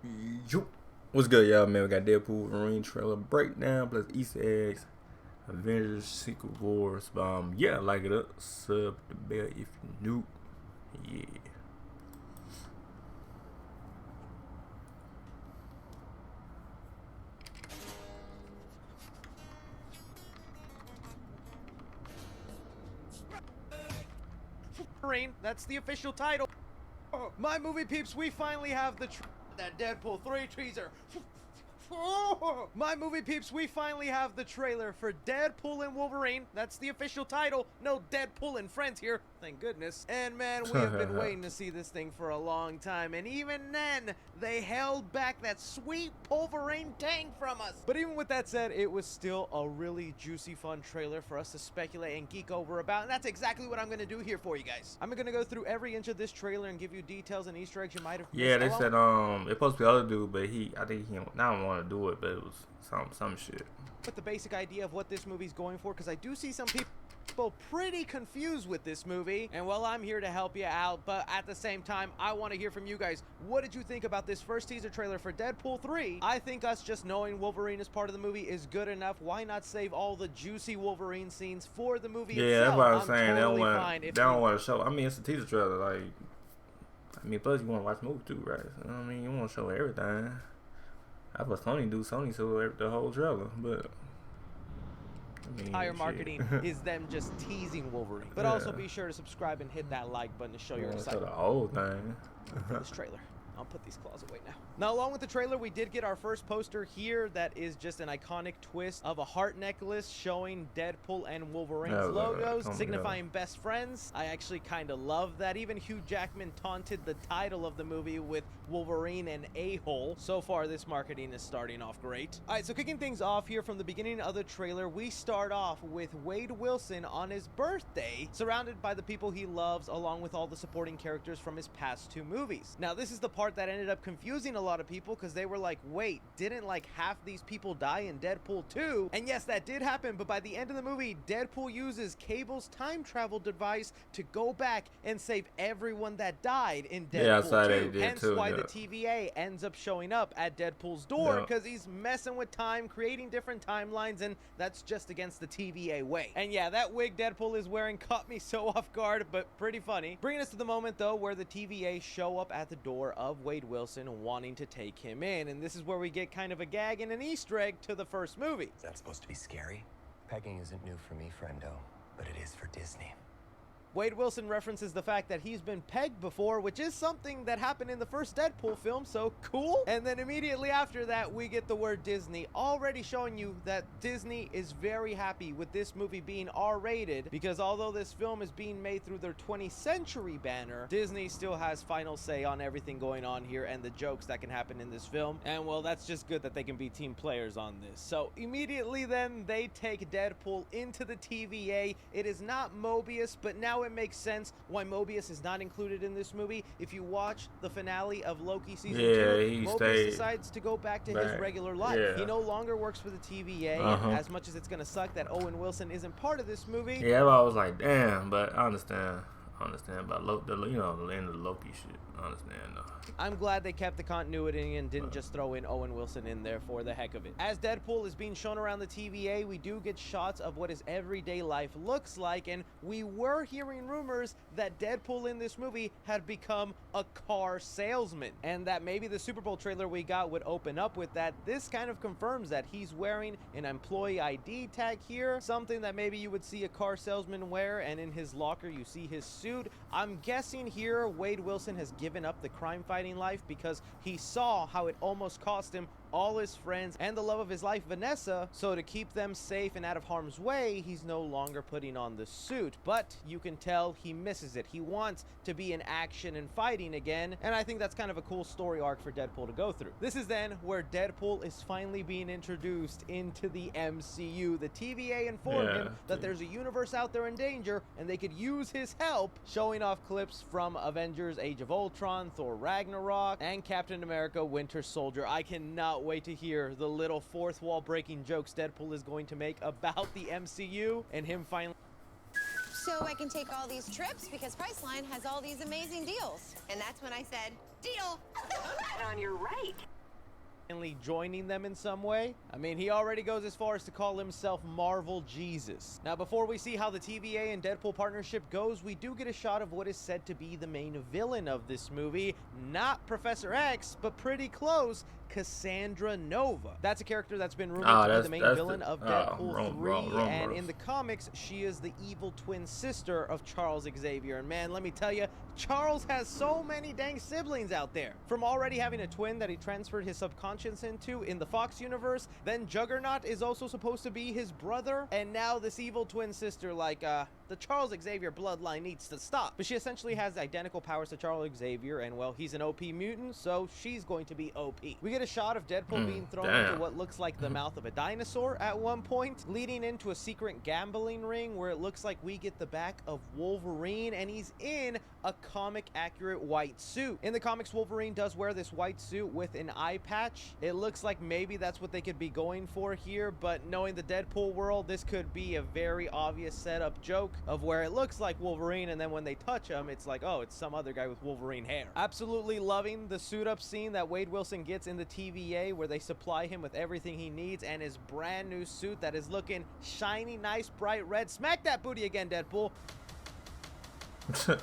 Yo. What's good, y'all, man? We got Deadpool Wolverine trailer breakdown plus Easter eggs, Avengers Secret Wars. Yeah, like it up, sub the bell if you new. Yeah. That's the official title. Oh, my movie peeps, we finally have the that Deadpool 3 teaser. My movie peeps, we finally have the trailer for Deadpool and Wolverine. That's the official title. No Deadpool and friends here, thank goodness. And man, we have been waiting to see this thing for a long time. And even then, they held back that sweet Wolverine tang from us. But even with that said, it was still a really juicy, fun trailer for us to speculate and geek over about. And that's exactly what I'm going to do here for you guys. I'm going to go through every inch of this trailer and give you details and Easter eggs you might have missed. Yeah, they said it's supposed to be the other dude, but I think he don't want to do it, but it was some shit. With the basic idea of what this movie's going for, because I do see some people pretty confused with this movie, and well, I'm here to help you out, but at the same time, I want to hear from you guys. What did you think about this first teaser trailer for Deadpool 3? I think us just knowing Wolverine is part of the movie is good enough. Why not save all the juicy Wolverine scenes for the movie itself? Yeah, that's what I was saying. Totally they don't want to show. I mean, it's a teaser trailer. Like, I mean, plus you want to watch the movie too, right? So, I mean, you want to show everything. That's what Sony do. Sony sold the whole trailer, but I mean, entire marketing is them just teasing Wolverine. But also be sure to subscribe and hit that like button to show your excitement. The whole thing. For this trailer. I'll put these claws away now. Now, along with the trailer, we did get our first poster here that is just an iconic twist of a heart necklace showing Deadpool and Wolverine's logos, signifying best friends. I actually kind of love that. Even Hugh Jackman taunted the title of the movie with Wolverine and a-hole. So far, this marketing is starting off great. All right, so kicking things off here from the beginning of the trailer, we start off with Wade Wilson on his birthday, surrounded by the people he loves, along with all the supporting characters from his past two movies. Now, this is the part that ended up confusing a lot of people because they were like, wait, didn't like half these people die in Deadpool 2? And yes, that did happen, but by the end of the movie, Deadpool uses Cable's time travel device to go back and save everyone that died in Deadpool 2. Hence why the TVA ends up showing up at Deadpool's door, because he's messing with time, creating different timelines, and that's just against the TVA way. And yeah, that wig Deadpool is wearing caught me so off guard, but pretty funny. Bringing us to the moment, though, where the TVA show up at the door of Wade Wilson wanting to take him in, and this is where we get kind of a gag and an Easter egg to the first movie. Is that supposed to be scary? Pegging isn't new for me, friendo, but it is for Disney. Wade Wilson references the fact that he's been pegged before, which is something that happened in the first Deadpool film, so cool. And then immediately after that, we get the word Disney, already showing you that Disney is very happy with this movie being R-rated, because although this film is being made through their 20th century banner, Disney still has final say on everything going on here and the jokes that can happen in this film. And well, that's just good that they can be team players on this. So immediately then, they take Deadpool into the TVA. It is not Mobius, but now it makes sense why Mobius is not included in this movie. If you watch the finale of Loki season 2, Mobius decides to go back to his regular life. He no longer works for the TVA, and as much as it's gonna suck that Owen Wilson isn't part of this movie. Yeah, I was like, damn, but I understand about the end of the Loki shit. I understand though. I'm glad they kept the continuity and didn't just throw in Owen Wilson in there for the heck of it. As Deadpool is being shown around the TVA, we do get shots of what his everyday life looks like, and we were hearing rumors that Deadpool in this movie had become a car salesman, and that maybe the Super Bowl trailer we got would open up with that. This kind of confirms that he's wearing an employee ID tag here, something that maybe you would see a car salesman wear, and in his locker you see his suit. I'm guessing here Wade Wilson has given up the crime fighting life because he saw how it almost cost him all his friends and the love of his life, Vanessa. So to keep them safe and out of harm's way, he's no longer putting on the suit. But you can tell he misses it. He wants to be in action and fighting again, and I think that's kind of a cool story arc for Deadpool to go through. This is then where Deadpool is finally being introduced into the MCU. The TVA informed him that there's a universe out there in danger and they could use his help, showing off clips from Avengers Age of Ultron, Thor Ragnarok, and Captain America Winter Soldier. I cannot wait to hear the little fourth wall breaking jokes Deadpool is going to make about the MCU and him finally. So I can take all these trips because Priceline has all these amazing deals. And that's when I said, Deal. And on your right. Joining them in some way. I mean, he already goes as far as to call himself Marvel Jesus. Now, before we see how the TVA and Deadpool partnership goes, we do get a shot of what is said to be the main villain of this movie. Not Professor X, but pretty close, Cassandra Nova. That's a character that's been rumored to be the main villain of Deadpool 3, and in the comics, she is the evil twin sister of Charles Xavier. And man, let me tell you, Charles has so many dang siblings out there. From already having a twin that he transferred his subconscious into in the Fox universe, then Juggernaut is also supposed to be his brother, and now this evil twin sister, like, the Charles Xavier bloodline needs to stop. But she essentially has identical powers to Charles Xavier, and well, he's an OP mutant, so she's going to be OP. We get a shot of Deadpool being thrown into what looks like the mouth of a dinosaur at one point, leading into a secret gambling ring where it looks like we get the back of Wolverine, and he's in a comic-accurate white suit. In the comics, Wolverine does wear this white suit with an eye patch. It looks like maybe that's what they could be going for here, but knowing the Deadpool world, this could be a very obvious setup joke of where it looks like Wolverine, and then when they touch him, it's like, oh, it's some other guy with Wolverine hair. Absolutely loving the suit-up scene that Wade Wilson gets in the TVA, where they supply him with everything he needs and his brand new suit that is looking shiny, nice, bright red. Smack that booty again, Deadpool.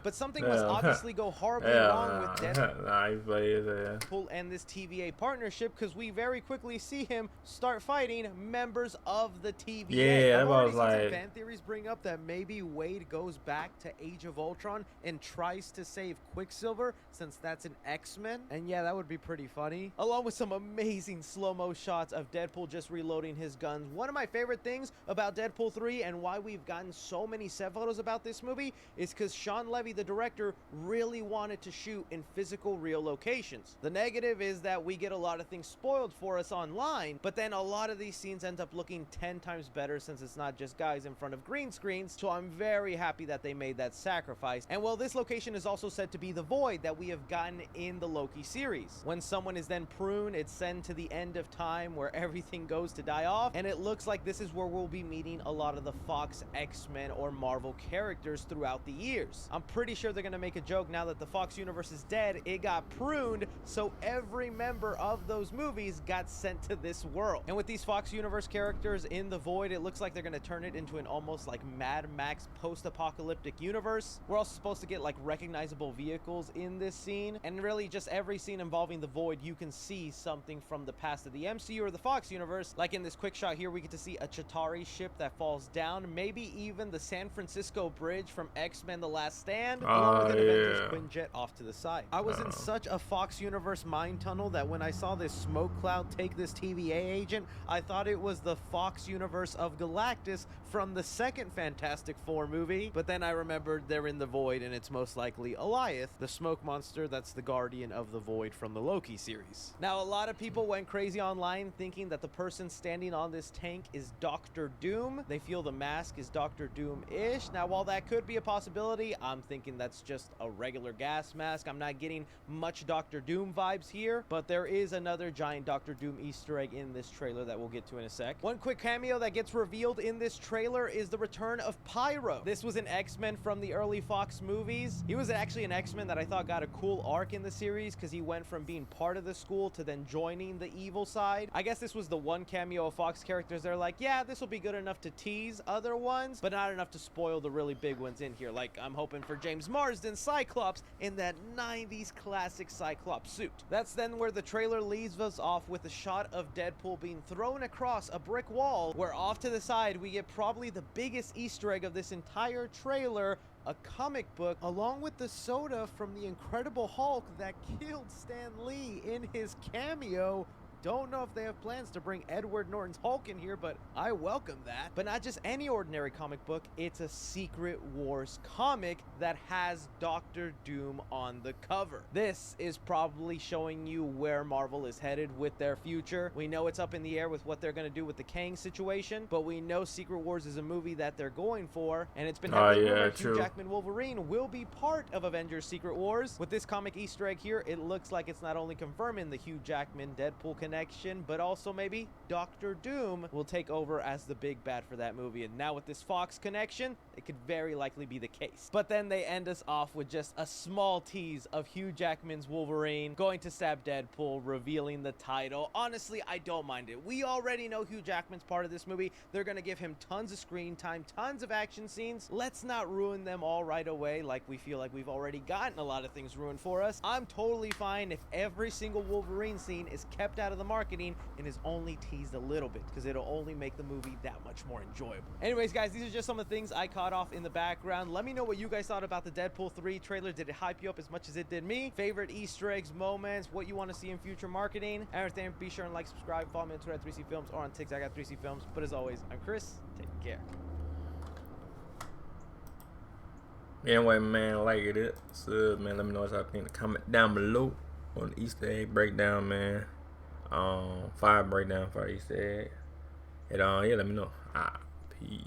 But something must obviously go horribly wrong with Deadpool and this TVA partnership, because we very quickly see him start fighting members of the TVA. Yeah, I've already already seen seen some fan theories bring up that maybe Wade goes back to Age of Ultron and tries to save Quicksilver, since that's an X-Men. And yeah, that would be pretty funny. Along with some amazing slow-mo shots of Deadpool just reloading his guns. One of my favorite things about Deadpool 3 and why we've gotten so many set photos about this movie is because Sean Levy, the director, really wanted to shoot in physical real locations. The negative is that we get a lot of things spoiled for us online, but then a lot of these scenes end up looking 10 times better since it's not just guys in front of green screens, so I'm very happy that they made that sacrifice. And well, this location is also said to be the Void that we have gotten in the Loki series. When someone is then pruned, it's sent to the end of time where everything goes to die off, and it looks like this is where we'll be meeting a lot of the Fox, X-Men, or Marvel characters throughout the years. I'm pretty sure they're gonna make a joke now that the Fox universe is dead, it got pruned, so every member of those movies got sent to this world. And with these Fox universe characters in the Void, it looks like they're gonna turn it into an almost like Mad Max post-apocalyptic universe. We're also supposed to get like recognizable vehicles in this scene, and really just every scene involving the Void, you can see something from the past of the MCU or the Fox universe. Like in this quick shot here, we get to see a Chitauri ship that falls down, maybe even the San Francisco Bridge from X-Men The Last Stand, along with an Avengers Quinjet off to the side. I was in such a Fox universe mind tunnel that when I saw this smoke cloud take this TVA agent, I thought it was the Fox universe of Galactus from the second Fantastic Four movie, but then I remembered they're in the Void, and it's most likely Alioth, the smoke monster that's the guardian of the Void from the Loki series. Now, a lot of people went crazy online thinking that the person standing on this tank is Doctor Doom. They feel the mask is Doctor Doom-ish. Now, while that could be a possibility, I'm thinking that's just a regular gas mask. I'm not getting much Doctor Doom vibes here, but there is another giant Doctor Doom Easter egg in this trailer that we'll get to in a sec. One quick cameo that gets revealed in this trailer is the return of Pyro. This was an X-Men from the early Fox movies. He was actually an X-Men that I thought got a cool arc in the series because he went from being part of the school to then joining the evil side. I guess this was the one cameo of Fox characters they're like, yeah, this will be good enough to tease other ones, but not enough to spoil the really big ones in here. Like, I'm hoping for James Marsden Cyclops in that 90s classic Cyclops suit. That's then where the trailer leaves us off with a shot of Deadpool being thrown across a brick wall, where off to the side we get probably the biggest Easter egg of this entire trailer, a comic book, along with the soda from the Incredible Hulk that killed Stan Lee in his cameo. Don't know if they have plans to bring Edward Norton's Hulk in here, but I welcome that. But not just any ordinary comic book, it's a Secret Wars comic that has Doctor Doom on the cover. This is probably showing you where Marvel is headed with their future. We know it's up in the air with what they're going to do with the Kang situation, but we know Secret Wars is a movie that they're going for, and it's been heavily rumored Hugh Jackman Wolverine will be part of Avengers Secret Wars. With this comic Easter egg here, it looks like it's not only confirming the Hugh Jackman Deadpool connection, connection, but also maybe Doctor Doom will take over as the big bad for that movie. And now with this Fox connection, it could very likely be the case. But then they end us off with just a small tease of Hugh Jackman's Wolverine going to stab Deadpool, revealing the title. Honestly, I don't mind it. We already know Hugh Jackman's part of this movie. They're gonna give him tons of screen time, tons of action scenes. Let's not ruin them all right away like we feel like we've already gotten a lot of things ruined for us. I'm totally fine if every single Wolverine scene is kept out of the marketing and is only teased a little bit, because it'll only make the movie that much more enjoyable. Anyways, guys, these are just some of the things I caught off in the background. Let me know what you guys thought about the Deadpool 3 trailer. Did it hype you up as much as it did me? Favorite Easter eggs, moments, what you want to see in future marketing, everything. Be sure and like, subscribe, follow me on Twitter at 3C Films or on TikTok at 3C Films. But as always, I'm Chris. Take care. Anyway, man, like it. So, man, let me know what y'all think in the comment down below on the Easter egg breakdown, man. Fire breakdown for Easter egg. And yeah, let me know. Peace.